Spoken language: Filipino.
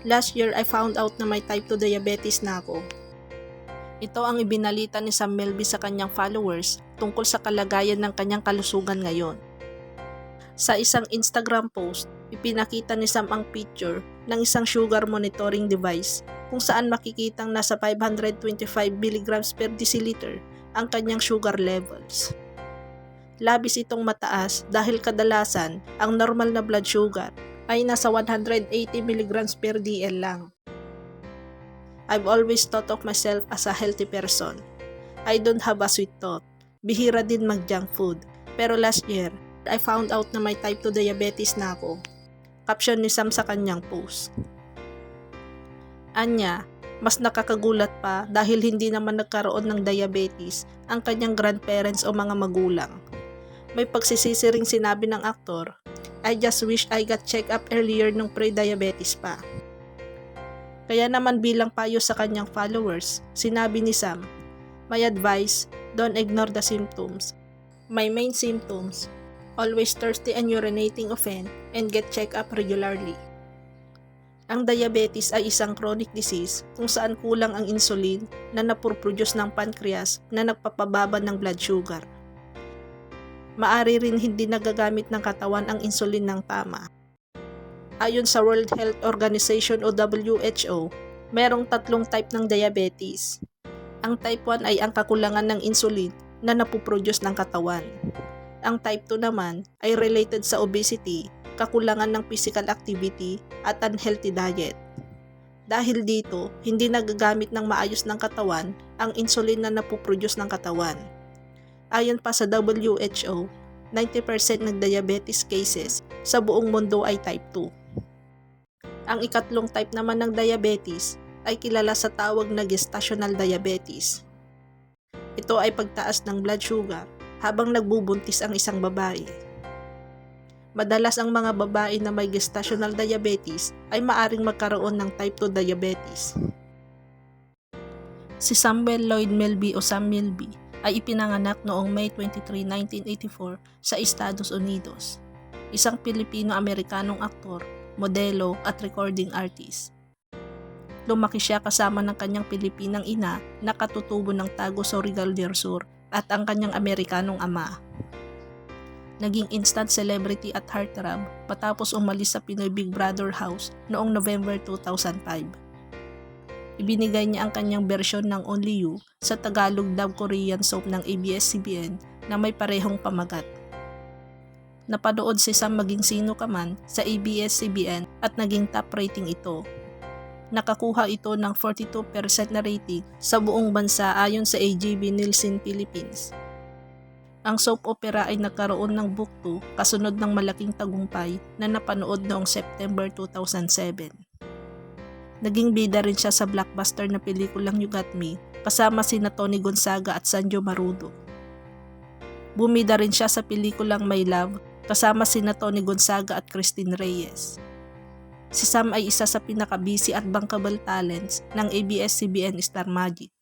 Last year, I found out na may type 2 diabetes na ako. Ito ang ibinalita ni Sam Melby sa kanyang followers tungkol sa kalagayan ng kanyang kalusugan ngayon. Sa isang Instagram post, ipinakita ni Sam ang picture ng isang sugar monitoring device kung saan makikitang nasa 525 mg per deciliter ang kanyang sugar levels. Labis itong mataas dahil kadalasan ang normal na blood sugar ay nasa 180 mg per DL lang. I've always thought of myself as a healthy person. I don't have a sweet tooth. Bihira din mag-junk food. Pero last year, I found out na may type 2 diabetes na ako. Caption ni Sam sa kanyang post. Anya, mas nakakagulat pa dahil hindi naman nagkaroon ng diabetes ang kanyang grandparents o mga magulang. May pagsisisi ring sinabi ng aktor, I just wish I got checked up earlier nung pre-diabetes pa. Kaya naman bilang payo sa kanyang followers, sinabi ni Sam, my advice, don't ignore the symptoms. My main symptoms, always thirsty and urinating often and get checked up regularly. Ang diabetes ay isang chronic disease kung saan kulang ang insulin na napoproduce ng pancreas na nagpapababa ng blood sugar. Maari rin hindi nagagamit ng katawan ang insulin ng tama. Ayon sa World Health Organization o WHO, merong 3 type ng diabetes. Ang type 1 ay ang kakulangan ng insulin na napoproduce ng katawan. Ang type 2 naman ay related sa obesity, kakulangan ng physical activity at unhealthy diet. Dahil dito, hindi nagagamit ng maayos ng katawan ang insulin na napoproduce ng katawan. Ayon pa sa WHO, 90% ng diabetes cases sa buong mundo ay type 2. Ang ikatlong type naman ng diabetes ay kilala sa tawag na gestational diabetes. Ito ay pagtaas ng blood sugar habang nagbubuntis ang isang babae. Madalas ang mga babae na may gestational diabetes ay maaring magkaroon ng type 2 diabetes. Si Samuel Lloyd Melby o Sam Melby ay ipinanganak noong May 23, 1984 sa Estados Unidos. Isang Pilipino-Amerikanong aktor, modelo at recording artist. Lumaki siya kasama ng kanyang Pilipinang ina na katutubo ng Tagus Surigao del Sur at ang kanyang Amerikanong ama. Naging instant celebrity at heartthrob patapos umalis sa Pinoy Big Brother house noong November 2005. Ibinigay niya ang kanyang bersyon ng Only You sa Tagalog dub Korean soap ng ABS-CBN na may parehong pamagat. Napanood si Sam Maging Sino Ka Man sa ABS-CBN at naging top rating ito. Nakakuha ito ng 42% na rating sa buong bansa ayon sa AGB Nielsen Philippines. Ang soap opera ay nagkaroon ng book 2 kasunod ng malaking tagumpay na napanood noong September 2007. Naging bida rin siya sa blockbuster na pelikulang You Got Me kasama sina Tony Gonzaga at Sanjo Marudo. Bumida rin siya sa pelikulang My Love kasama sina Tony Gonzaga at Christine Reyes. Si Sam ay isa sa pinaka-busy at bankable talents ng ABS-CBN Star Magic.